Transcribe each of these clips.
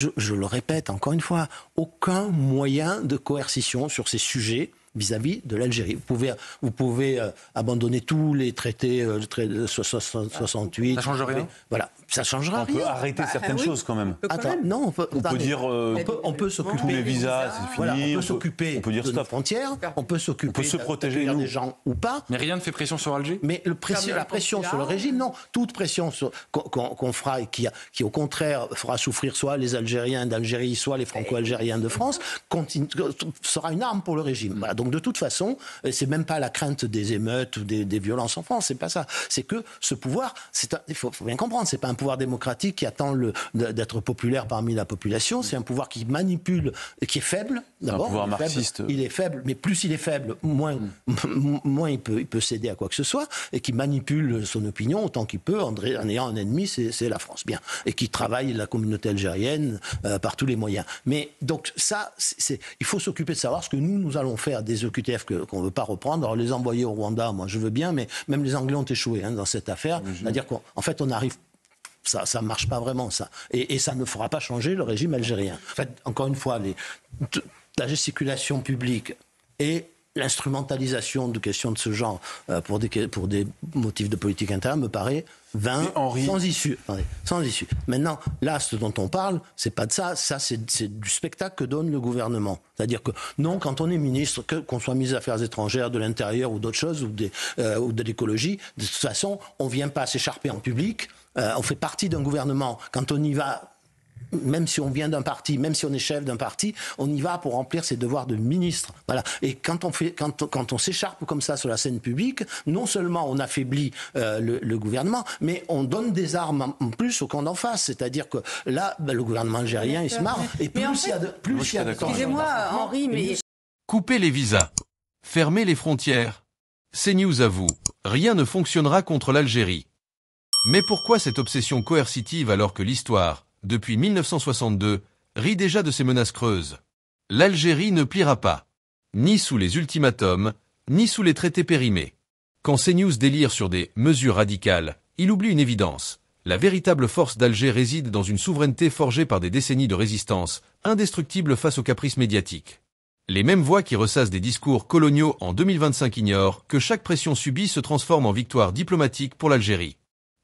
Je le répète encore une fois, aucun moyen de coercition sur ces sujets vis-à-vis de l'Algérie. Vous pouvez abandonner tous les traités de 68. Ça change rien. Voilà, ça changera rien. On peut arrêter certaines choses quand même. Non, on peut dire on peut s'occuper tous les visas, c'est fini. Voilà, on peut s'occuper de nos frontières, on peut s'occuper se protéger des gens ou pas. Mais rien ne fait pression sur Alger. Mais la pression sur le régime, non. Toute pression qu'on fera et qui au contraire fera souffrir soit les Algériens d'Algérie, soit les Franco-Algériens de France, sera une arme pour le régime. Voilà. Donc de toute façon, c'est même pas la crainte des émeutes ou des violences en France, c'est pas ça. C'est que ce pouvoir, il faut bien comprendre, c'est pas un pouvoir démocratique qui attend d'être populaire parmi la population, c'est un pouvoir qui manipule, qui est faible. D'abord, un pouvoir marxiste. Il est faible, mais plus il est faible, moins il peut céder à quoi que ce soit, et qui manipule son opinion autant qu'il peut, en ayant un ennemi, c'est la France, bien, et qui travaille la communauté algérienne par tous les moyens. Mais donc ça, il faut s'occuper de savoir ce que nous allons faire des OQTF qu'on ne veut pas reprendre. Alors les envoyer au Rwanda, moi je veux bien, mais même les Anglais ont échoué dans cette affaire. C'est-à-dire qu'en fait on arrive. Ça ne marche pas vraiment, ça. Et ça ne fera pas changer le régime algérien. En fait, encore une fois, la gesticulation publique et l'instrumentalisation de questions de ce genre pour des motifs de politique interne me paraît vain, sans issue. Attendez, sans issue. Maintenant, là, ce dont on parle, c'est pas de ça. Ça, c'est du spectacle que donne le gouvernement. C'est-à-dire que, non, quand on est ministre, qu'on soit ministre des Affaires étrangères, de l'Intérieur ou d'autres choses, ou de l'écologie, de toute façon, on ne vient pas s'écharper en public. On fait partie d'un gouvernement. Quand on y va, même si on vient d'un parti, même si on est chef d'un parti, on y va pour remplir ses devoirs de ministre. Voilà. Et quand on s'écharpe comme ça sur la scène publique, non seulement on affaiblit le gouvernement, mais on donne des armes en plus au camp d'en face. C'est-à-dire que là, le gouvernement algérien, il se marre. Et plus il y a de excusez-moi, Henri, mais... Coupez les visas. Fermez les frontières. CNews avoue, rien ne fonctionnera contre l'Algérie. Mais pourquoi cette obsession coercitive alors que l'histoire, depuis 1962, rit déjà de ces menaces creuses? L'Algérie ne pliera pas. Ni sous les ultimatums, ni sous les traités périmés. Quand CNews délire sur des mesures radicales, il oublie une évidence. La véritable force d'Alger réside dans une souveraineté forgée par des décennies de résistance, indestructible face aux caprices médiatiques. Les mêmes voix qui ressassent des discours coloniaux en 2025 ignorent que chaque pression subie se transforme en victoire diplomatique pour l'Algérie.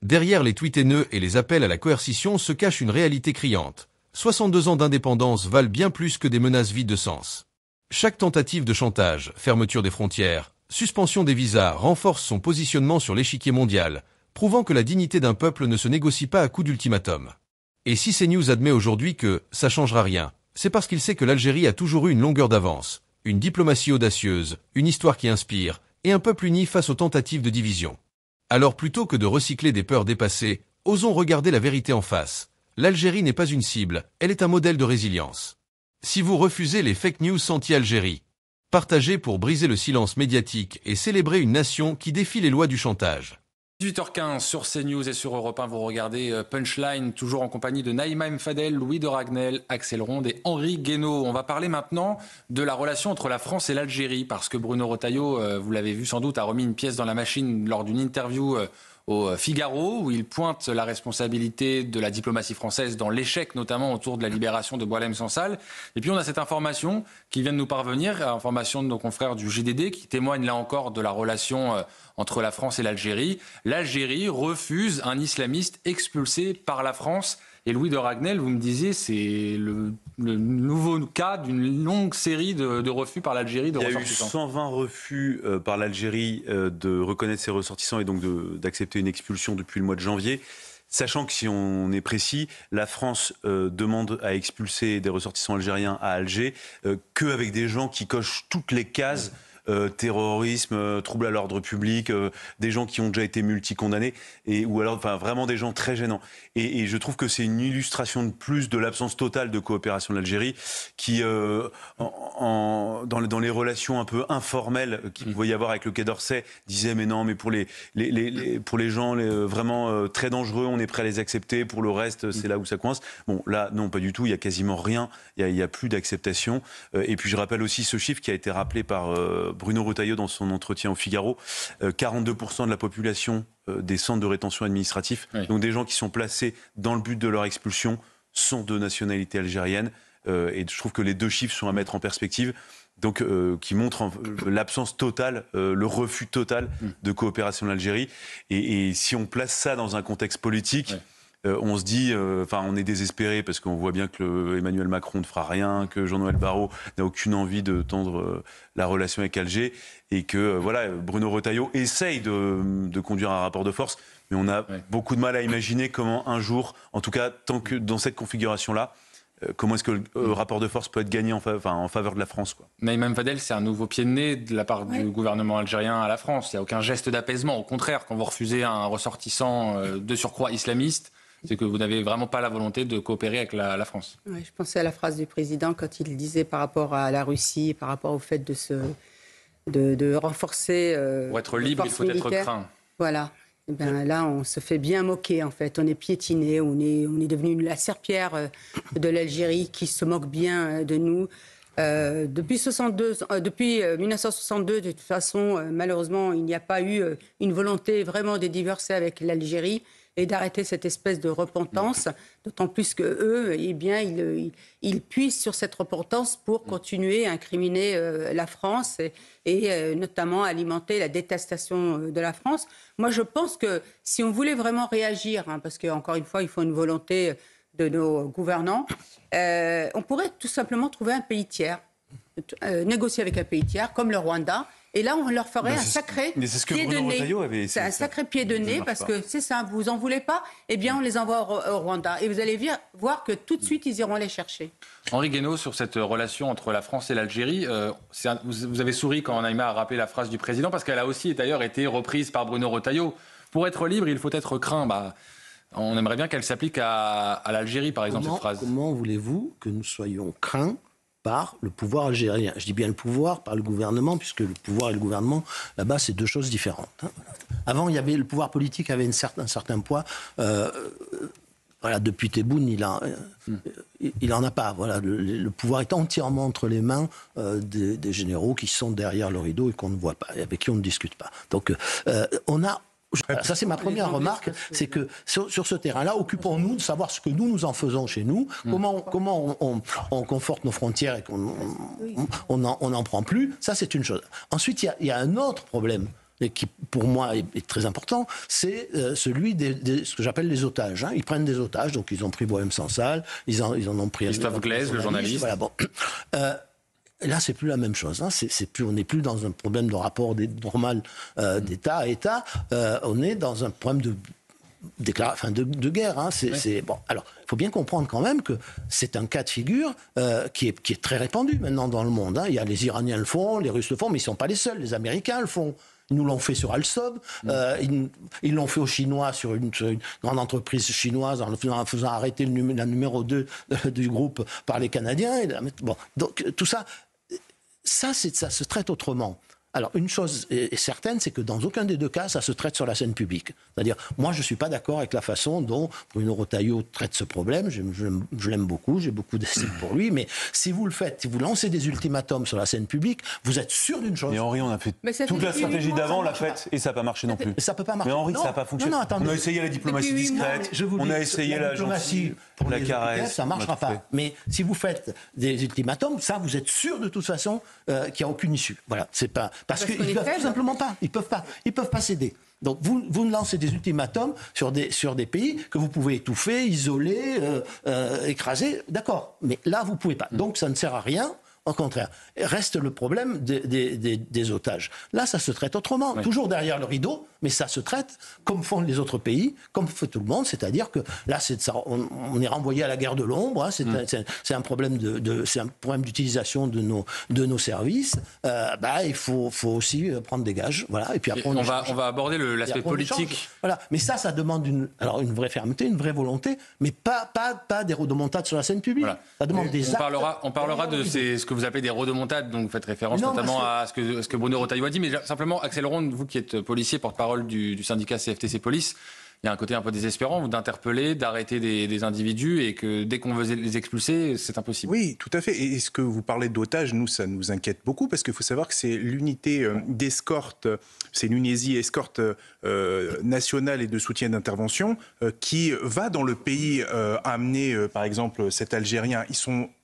Derrière les tweets haineux et les appels à la coercition se cache une réalité criante. 62 ans d'indépendance valent bien plus que des menaces vides de sens. Chaque tentative de chantage, fermeture des frontières, suspension des visas renforce son positionnement sur l'échiquier mondial, prouvant que la dignité d'un peuple ne se négocie pas à coups d'ultimatum. Et si CNews admet aujourd'hui que ça changera rien, c'est parce qu'il sait que l'Algérie a toujours eu une longueur d'avance, une diplomatie audacieuse, une histoire qui inspire, et un peuple uni face aux tentatives de division. Alors plutôt que de recycler des peurs dépassées, osons regarder la vérité en face. L'Algérie n'est pas une cible, elle est un modèle de résilience. Si vous refusez les fake news anti-Algérie, partagez pour briser le silence médiatique et célébrer une nation qui défie les lois du chantage. 18h15 sur CNews et sur Europe 1, vous regardez Punchline, toujours en compagnie de Naïma M. Fadel, Louis de Ragnel, Axel Ronde et Henri Guénaud. On va parler maintenant de la relation entre la France et l'Algérie, parce que Bruno Retailleau, vous l'avez vu sans doute, a remis une pièce dans la machine lors d'une interview au Figaro, où il pointe la responsabilité de la diplomatie française dans l'échec, notamment autour de la libération de Boualem Sansal. Et puis on a cette information qui vient de nous parvenir, information de nos confrères du GDD, qui témoigne là encore de la relation entre la France et l'Algérie. L'Algérie refuse un islamiste expulsé par la France. Et Louis de Ragnel, vous me disiez, c'est le nouveau cas d'une longue série de refus par l'Algérie de ressortissants. Il y a eu 120 refus par l'Algérie de reconnaître ses ressortissants et donc d'accepter une expulsion depuis le mois de janvier. Sachant que, si on est précis, la France demande à expulser des ressortissants algériens à Alger qu'avec des gens qui cochent toutes les cases. Terrorisme, trouble à l'ordre public, des gens qui ont déjà été multicondamnés, ou alors vraiment des gens très gênants. Et je trouve que c'est une illustration de plus de l'absence totale de coopération de l'Algérie, qui, dans les relations un peu informelles qu'il pouvait y avoir avec le Quai d'Orsay, disait mais non, mais pour les gens vraiment très dangereux, on est prêt à les accepter, pour le reste, c'est là où ça coince. Bon, là, non, pas du tout, il y a quasiment rien, il y a plus d'acceptation. Et puis je rappelle aussi ce chiffre qui a été rappelé par Bruno Retailleau dans son entretien au Figaro, 42% de la population des centres de rétention administratifs, oui. Donc des gens qui sont placés dans le but de leur expulsion, sont de nationalité algérienne. Et je trouve que les deux chiffres sont à mettre en perspective. Donc, qui montrent l'absence totale, le refus total de coopération de l'Algérie. Et si on place ça dans un contexte politique, on se dit, on est désespéré parce qu'on voit bien que Emmanuel Macron ne fera rien, que Jean-Noël Barrot n'a aucune envie de tendre la relation avec Alger, et que Bruno Retailleau essaye de conduire un rapport de force, mais on a beaucoup de mal à imaginer comment un jour, en tout cas tant que dans cette configuration-là, comment est-ce que le rapport de force peut être gagné en faveur de la France, quoi. Naïm M. Fadel, c'est un nouveau pied de nez de la part du gouvernement algérien à la France. Il n'y a aucun geste d'apaisement. Au contraire, quand vous refusez un ressortissant de surcroît islamiste, c'est que vous n'avez vraiment pas la volonté de coopérer avec la France. Oui, je pensais à la phrase du président quand il disait par rapport à la Russie, par rapport au fait de renforcer... Pour être libre, il faut être craint. Voilà. Et bien, là, on se fait bien moquer, en fait. On est piétiné, on est devenu la serpillière de l'Algérie qui se moque bien de nous. Depuis 1962, de toute façon, malheureusement, il n'y a pas eu une volonté vraiment de divorcer avec l'Algérie et d'arrêter cette espèce de repentance, d'autant plus qu'eux, ils puissent sur cette repentance pour continuer à incriminer la France et notamment alimenter la détestation de la France. Moi, je pense que si on voulait vraiment réagir, parce qu'encore une fois, il faut une volonté de nos gouvernants, on pourrait tout simplement trouver un pays tiers, négocier avec un pays tiers, comme le Rwanda. Et là, on leur ferait un sacré pied de nez. C'est un sacré pied de nez parce que c'est ça, vous en voulez pas, eh bien on les envoie au Rwanda. Et vous allez voir que tout de suite, ils iront les chercher. Henri Guénaud, sur cette relation entre la France et l'Algérie, vous avez souri quand Naïma a rappelé la phrase du président, parce qu'elle a aussi d'ailleurs été reprise par Bruno Retailleau. Pour être libre, il faut être craint. On aimerait bien qu'elle s'applique à l'Algérie, par exemple, cette phrase. Comment voulez-vous que nous soyons craints par le pouvoir algérien? Je dis bien le pouvoir, par le gouvernement, puisque le pouvoir et le gouvernement, là-bas, c'est deux choses différentes. Avant, le pouvoir politique avait un certain poids. Depuis Tebboune, il en a pas. Voilà, le pouvoir est entièrement entre les mains des généraux qui sont derrière le rideau et qu'on ne voit pas, et avec qui on ne discute pas. Donc, ça, c'est ma première remarque, c'est que sur ce terrain-là, occupons-nous de savoir ce que nous en faisons chez nous, comment on conforte nos frontières et qu'on n'en prend plus. Ça, c'est une chose. Ensuite, il y a un autre problème qui, pour moi, est très important, c'est celui de ce que j'appelle les otages. Ils prennent des otages, donc ils ont pris Bohème Sansal, ils en ont pris... Christophe Glaise, le journaliste. Voilà, bon. Là, c'est plus la même chose. On n'est plus dans un problème de rapport normal d'État à État. On est dans un problème de guerre. Bon. Alors, il faut bien comprendre quand même que c'est un cas de figure qui est très répandu maintenant dans le monde. Il y a les Iraniens le font, les Russes le font, mais ils ne sont pas les seuls. Les Américains le font. Ils nous l'ont fait sur Alstom, ils l'ont fait aux Chinois sur une grande entreprise chinoise en faisant arrêter la numéro 2 du groupe par les Canadiens. Bon, donc tout ça, ça se traite autrement. Alors, une chose est certaine, c'est que dans aucun des deux cas, ça se traite sur la scène publique. C'est-à-dire, moi, je ne suis pas d'accord avec la façon dont Bruno Retailleau traite ce problème. Je l'aime beaucoup, j'ai beaucoup d'estime pour lui. Mais si vous le faites, si vous lancez des ultimatums sur la scène publique, vous êtes sûr d'une chose. Mais Henri, on a fait toute la stratégie d'avant, on l'a faite, et ça n'a pas marché non plus. Ça ne peut pas marcher. Mais Henri, ça n'a pas fonctionné. On a essayé la diplomatie discrète, on a essayé la diplomatie pour la caresse. Ça ne marchera pas. Mais si vous faites des ultimatums, ça, vous êtes sûr de toute façon qu'il n'y a aucune issue. Voilà, c'est pas... Parce qu'ils ne peuvent tout simplement pas. Ils peuvent pas céder. Donc vous lancez des ultimatums sur des pays que vous pouvez étouffer, isoler, écraser, d'accord. Mais là, vous ne pouvez pas. Donc ça ne sert à rien. Au contraire, reste le problème des otages. Là, ça se traite autrement, toujours derrière le rideau, mais ça se traite comme font les autres pays, comme fait tout le monde, c'est-à-dire que là, on est renvoyé à la guerre de l'ombre, c'est un problème d'utilisation de nos services. Il faut aussi prendre des gages, voilà. Et puis après, on va aborder l'aspect politique. Voilà, mais ça demande une vraie fermeté, une vraie volonté, mais pas des rodomontades sur la scène publique. Voilà. Ça demande des actes. On parlera de ce que vous appelez des rodomontades, donc vous faites référence notamment à ce que Bruno Retailleau a dit, mais simplement, Axel Ronde, vous qui êtes policier, porte-parole du syndicat CFTC Police, il y a un côté un peu désespérant d'interpeller, d'arrêter des individus et que dès qu'on veut les expulser, c'est impossible. Oui, tout à fait. Et ce que vous parlez d'otages, nous, ça nous inquiète beaucoup parce qu'il faut savoir que c'est l'unité d'escorte, c'est l'UNESI escorte nationale et de soutien d'intervention qui va dans le pays amener, par exemple, cet Algérien.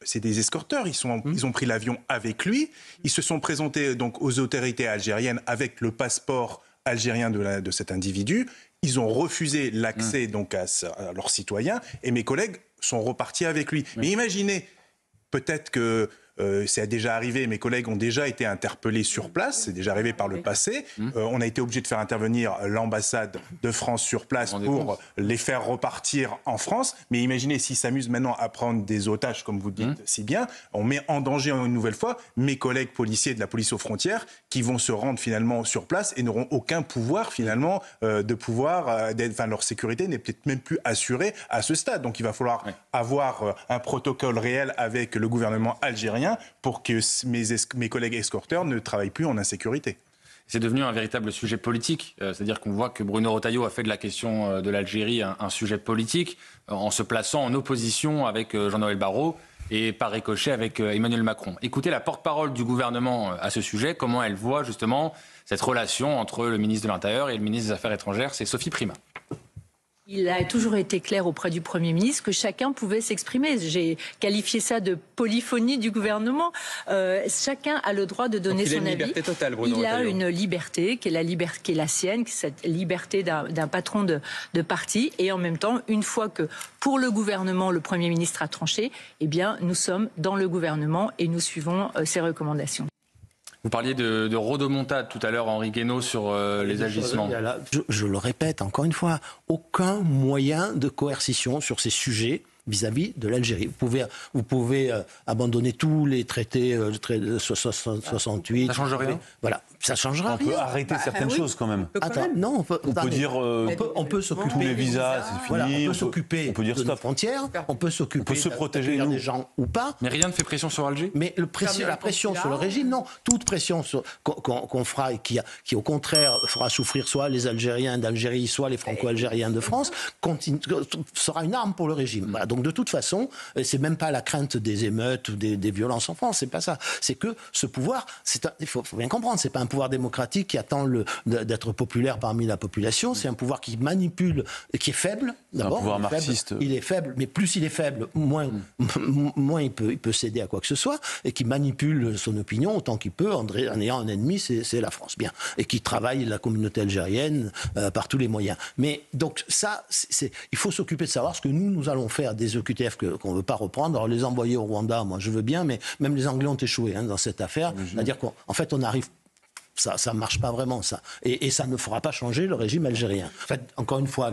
C'est des escorteurs, ils ont pris l'avion avec lui, ils se sont présentés donc aux autorités algériennes avec le passeport algérien de cet individu. Ils ont refusé l'accès donc à leurs citoyens et mes collègues sont repartis avec lui. Mais imaginez, peut-être que c'est déjà arrivé, mes collègues ont déjà été interpellés sur place, c'est déjà arrivé par le passé. On a été obligé de faire intervenir l'ambassade de France sur place pour les faire repartir en France. Mais imaginez s'ils s'amusent maintenant à prendre des otages, comme vous dites si bien, on met en danger une nouvelle fois mes collègues policiers de la police aux frontières qui vont se rendre finalement sur place et n'auront aucun pouvoir finalement de pouvoir, leur sécurité n'est peut-être même plus assurée à ce stade. Donc il va falloir avoir un protocole réel avec le gouvernement algérien pour que mes collègues escorteurs ne travaillent plus en insécurité. C'est devenu un véritable sujet politique, c'est-à-dire qu'on voit que Bruno Retailleau a fait de la question de l'Algérie un sujet politique en se plaçant en opposition avec Jean-Noël Barrot et par ricochet avec Emmanuel Macron. Écoutez la porte-parole du gouvernement à ce sujet, comment elle voit justement cette relation entre le ministre de l'Intérieur et le ministre des Affaires étrangères, c'est Sophie Primas. Il a toujours été clair auprès du Premier ministre que chacun pouvait s'exprimer. J'ai qualifié ça de polyphonie du gouvernement. Chacun a le droit de donner son avis. Il a une liberté totale, Bruno Retailleau. Il a une liberté qui est la sienne, cette liberté d'un patron de parti. Et en même temps, une fois que pour le gouvernement, le Premier ministre a tranché, eh bien, nous sommes dans le gouvernement et nous suivons ses recommandations. Vous parliez de rodomontade tout à l'heure, Henri Guénaud, sur les agissements. Je le répète encore une fois, aucun moyen de coercition sur ces sujets vis-à-vis de l'Algérie. Vous pouvez abandonner tous les traités de 68. Ça ne change rien. Voilà, ça changera rien. On peut arrêter certaines choses quand même. Attends, non, on peut dire on peut s'occuper tous les visas, c'est fini. Voilà, on peut s'occuper de nos frontières, on peut s'occuper se protéger des gens ou pas. Mais rien ne fait pression sur Alger. Mais la pression sur le régime, non. Toute pression qu'on fera et qui au contraire fera souffrir soit les Algériens d'Algérie, soit les Franco-Algériens de France, sera une arme pour le régime. Voilà. Donc de toute façon, c'est même pas la crainte des émeutes ou des violences en France, c'est pas ça. C'est que ce pouvoir, il faut bien comprendre, c'est pas un pouvoir démocratique qui attend d'être populaire parmi la population, c'est un pouvoir qui manipule, qui est faible. D'abord, un pouvoir marxiste. Il est faible, mais plus il est faible, moins il peut céder à quoi que ce soit, et qui manipule son opinion autant qu'il peut, en ayant un ennemi, c'est la France, bien, et qui travaille la communauté algérienne par tous les moyens. Mais donc ça, il faut s'occuper de savoir ce que nous allons faire des OQTF qu'on ne veut pas reprendre. Alors les envoyer au Rwanda, moi je veux bien, mais même les Anglais ont échoué dans cette affaire. C'est-à-dire qu'en fait on arrive. Ça ne marche pas vraiment, ça. Et ça ne fera pas changer le régime algérien. En fait, encore une fois,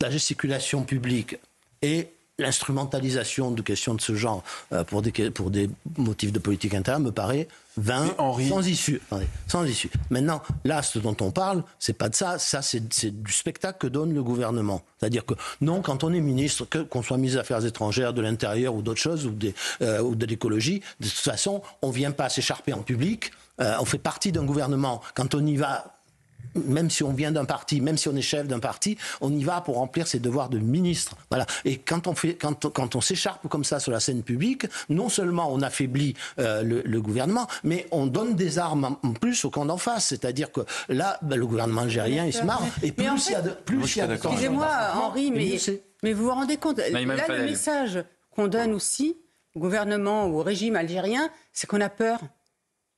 la gesticulation publique et l'instrumentalisation de questions de ce genre pour des motifs de politique interne me paraît vain, sans issue. Attendez, sans issue. Maintenant, là, ce dont on parle, c'est pas de ça. Ça, c'est du spectacle que donne le gouvernement. C'est-à-dire que non, quand on est ministre, qu'on soit ministre des Affaires étrangères, de l'Intérieur ou d'autres choses, ou de l'écologie, de toute façon, on ne vient pas s'écharper en public. On fait partie d'un gouvernement. Quand on y va, même si on vient d'un parti, même si on est chef d'un parti, on y va pour remplir ses devoirs de ministre. Voilà. Et quand on s'écharpe comme ça sur la scène publique, non seulement on affaiblit le gouvernement, mais on donne des armes en plus au camp d'en face. C'est-à-dire que là, le gouvernement algérien, il se marre. Et plus il y a de excusez-moi, Henri, mais vous vous rendez compte, là, le message qu'on donne aussi au gouvernement ou au régime algérien, c'est qu'on a peur.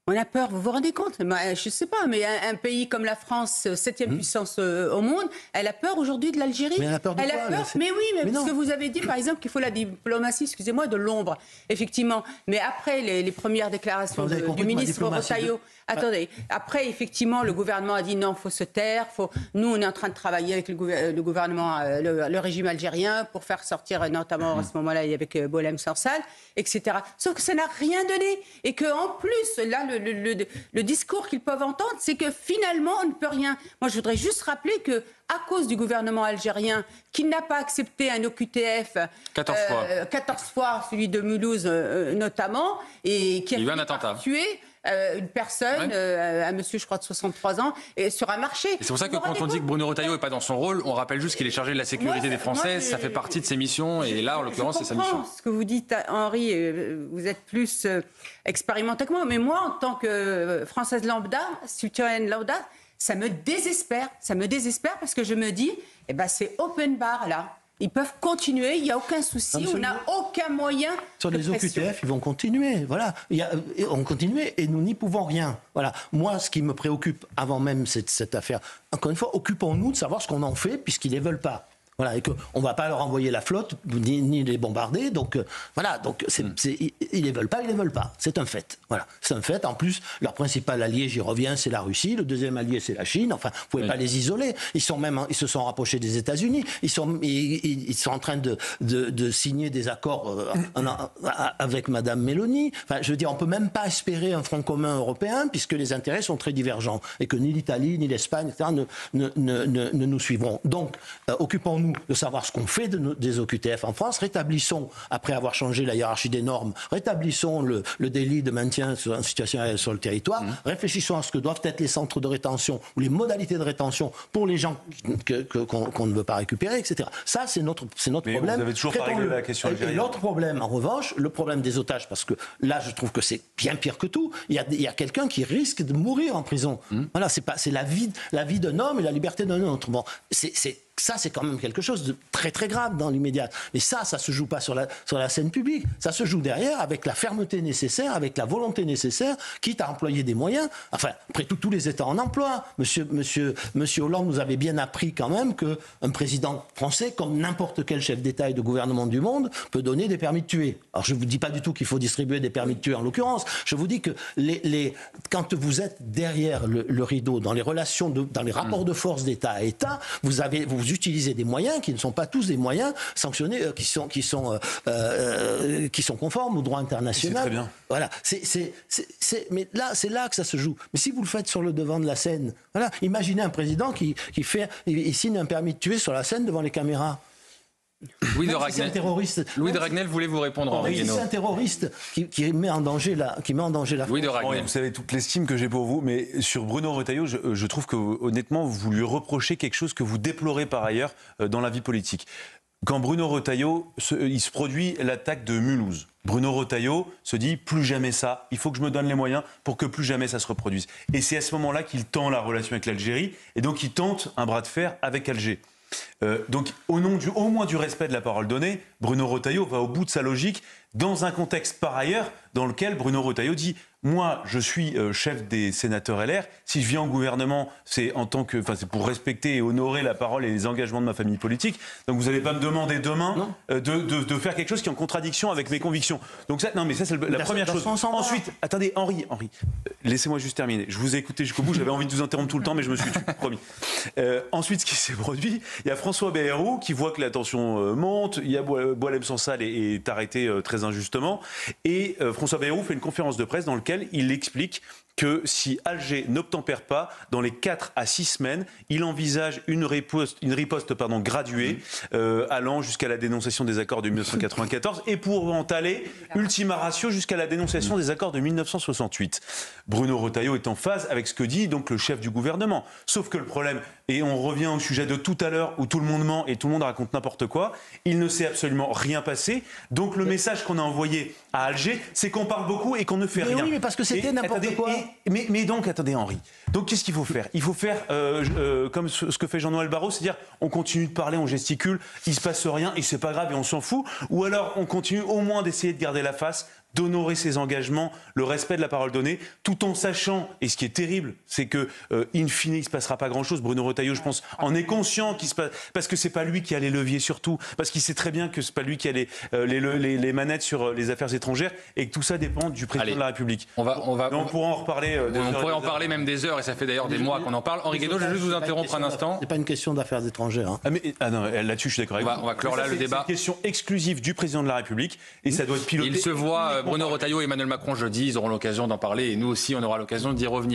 On a peur, vous vous rendez compte? Je ne sais pas, mais un pays comme la France, 7e puissance au monde, elle a peur aujourd'hui de l'Algérie. Mais elle a peur de quoi? Mais oui, mais parce que vous avez dit, par exemple, qu'il faut la diplomatie, excusez-moi, de l'ombre, effectivement. Mais après les premières déclarations du ministre Retailleau, attendez, après, effectivement, le gouvernement a dit non, il faut se taire. Nous, on est en train de travailler avec le gouvernement, le régime algérien, pour faire sortir, notamment à ce moment-là, avec Boualem Sansal, etc. Sauf que ça n'a rien donné. Et qu'en plus, là, le discours qu'ils peuvent entendre, c'est que finalement, on ne peut rien. Moi, je voudrais juste rappeler que, à cause du gouvernement algérien, qui n'a pas accepté un OQTF 14 fois, celui de Mulhouse notamment, et qui a eu un attentat. tué, une personne, un monsieur, je crois, de 63 ans, sur un marché. Et c'est pour ça que quand on dit que Bruno Retailleau n'est pas dans son rôle, on rappelle juste qu'il est chargé de la sécurité des Français, ça fait partie de ses missions, et là, en l'occurrence, c'est sa mission. Ce que vous dites, Henri, vous êtes plus expérimenté que moi, mais moi, en tant que Française lambda, citoyenne lambda, ça me désespère parce que je me dis, c'est open bar là. Ils peuvent continuer, il n'y a aucun souci, on n'a aucun moyen. Sur les OQTF, ils vont continuer. Voilà. Ils vont continuer et nous n'y pouvons rien. Voilà. Moi, ce qui me préoccupe avant même cette affaire, encore une fois, occupons-nous de savoir ce qu'on en fait puisqu'ils ne les veulent pas. Voilà, et qu'on ne va pas leur envoyer la flotte, ni les bombarder. Donc, voilà, donc ils ne les veulent pas. C'est un fait. Voilà, c'est un fait. En plus, leur principal allié, j'y reviens, c'est la Russie. Le deuxième allié, c'est la Chine. Enfin, vous ne pouvez pas les isoler. Ils se sont rapprochés des États-Unis. Ils sont en train de signer des accords avec Madame Meloni. Enfin, je veux dire, on ne peut même pas espérer un front commun européen puisque les intérêts sont très divergents et que ni l'Italie, ni l'Espagne, etc., ne nous suivront. Donc, occupons-nous de savoir ce qu'on fait des OQTF en France, rétablissons, après avoir changé la hiérarchie des normes, rétablissons le délit de maintien en situation sur le territoire, réfléchissons à ce que doivent être les centres de rétention ou les modalités de rétention pour les gens qu'on ne veut pas récupérer, etc. Ça, c'est notre problème. Vous avez toujours pas réglé la question algérienne. Et l'autre problème, en revanche, le problème des otages, parce que là, je trouve que c'est bien pire que tout, il y a quelqu'un qui risque de mourir en prison. Voilà, c'est la vie d'un homme et la liberté d'un autre. Bon, ça, c'est quand même quelque chose de très très grave dans l'immédiat. Mais ça se joue pas sur la scène publique. Ça se joue derrière avec la fermeté nécessaire, avec la volonté nécessaire, quitte à employer des moyens. Enfin, après tout, tous les États en emploi. Monsieur Hollande nous avait bien appris quand même qu'un président français, comme n'importe quel chef d'État et de gouvernement du monde, peut donner des permis de tuer. Alors, je vous dis pas du tout qu'il faut distribuer des permis de tuer en l'occurrence. Je vous dis que quand vous êtes derrière le rideau, dans les relations, dans les rapports de force d'État à État, vous utilisez des moyens qui ne sont pas tous des moyens sanctionnés, qui sont conformes au droit international. C'est très bien. Voilà. Mais là, c'est là que ça se joue. Mais si vous le faites sur le devant de la scène, voilà. Imaginez un président qui signe un permis de tuer sur la scène devant les caméras. Louis de Ragnel voulait vous répondre, Henri Guénaud. C'est un terroriste qui met en danger la France. Louis de Ragnel. Vous savez toute l'estime que j'ai pour vous, mais sur Bruno Retailleau, je trouve que honnêtement, vous lui reprochez quelque chose que vous déplorez par ailleurs dans la vie politique. Quand Bruno Retailleau, il se produit l'attaque de Mulhouse. Bruno Retailleau se dit plus jamais ça, il faut que je me donne les moyens pour que plus jamais ça se reproduise. Et c'est à ce moment-là qu'il tend la relation avec l'Algérie et donc il tente un bras de fer avec Alger. Donc, au moins du respect de la parole donnée, Bruno Retailleau va au bout de sa logique dans un contexte par ailleurs dans lequel Bruno Retailleau dit « Moi, je suis chef des sénateurs LR. Si je viens au gouvernement, c'est pour respecter et honorer la parole et les engagements de ma famille politique. Donc, vous n'allez pas me demander demain de faire quelque chose qui est en contradiction avec mes convictions. » Donc ça, non, mais ça, c'est la première chose. Ensuite, attendez, Henri, laissez-moi juste terminer. Je vous ai écouté jusqu'au bout. J'avais envie de vous interrompre tout le temps, mais je me suis tué, promis. Ensuite, ce qui s'est produit, il y a François Bayrou qui voit que la tension monte. Il y a Boualem Sansal est arrêté très injustement. Et François Bayrou fait une conférence de presse dans laquelle il explique que si Alger n'obtempère pas, dans les 4 à 6 semaines, il envisage une riposte graduée, allant jusqu'à la dénonciation des accords de 1994 et pouvant aller, ultima ratio, jusqu'à la dénonciation des accords de 1968. Bruno Retailleau est en phase avec ce que dit donc le chef du gouvernement. Sauf que le problème, et on revient au sujet de tout à l'heure où tout le monde ment et tout le monde raconte n'importe quoi, il ne s'est absolument rien passé. Donc le message qu'on a envoyé à Alger, c'est qu'on parle beaucoup et qu'on ne fait rien. Oui, mais parce que c'était n'importe quoi. Mais donc, attendez, Henri. Donc, qu'est-ce qu'il faut faire ? Il faut faire comme ce que fait Jean-Noël Barrot, c'est-à-dire on continue de parler, on gesticule, il se passe rien et c'est pas grave et on s'en fout. Ou alors, on continue au moins d'essayer de garder la face, d'honorer ses engagements, le respect de la parole donnée, tout en sachant, et ce qui est terrible, c'est que, in fine, il ne se passera pas grand-chose. Bruno Retailleau, je pense, en est conscient qu'il se passe, parce que c'est pas lui qui a les leviers surtout, parce qu'il sait très bien que c'est pas lui qui a les manettes sur les affaires étrangères, et que tout ça dépend du président de la République. On pourra en reparler. On pourrait en parler même des heures, et ça fait d'ailleurs des mois qu'on en parle. Henri Guénaud, je vais juste vous interrompre un instant. C'est pas une question d'affaires étrangères. Hein. Non, là-dessus, je suis d'accord avec vous. On va clore là le débat. C'est une question exclusive du président de la République, et ça doit être piloté. Il se voit, Bruno Retailleau et Emmanuel Macron jeudi, ils auront l'occasion d'en parler, et nous aussi, on aura l'occasion d'y revenir.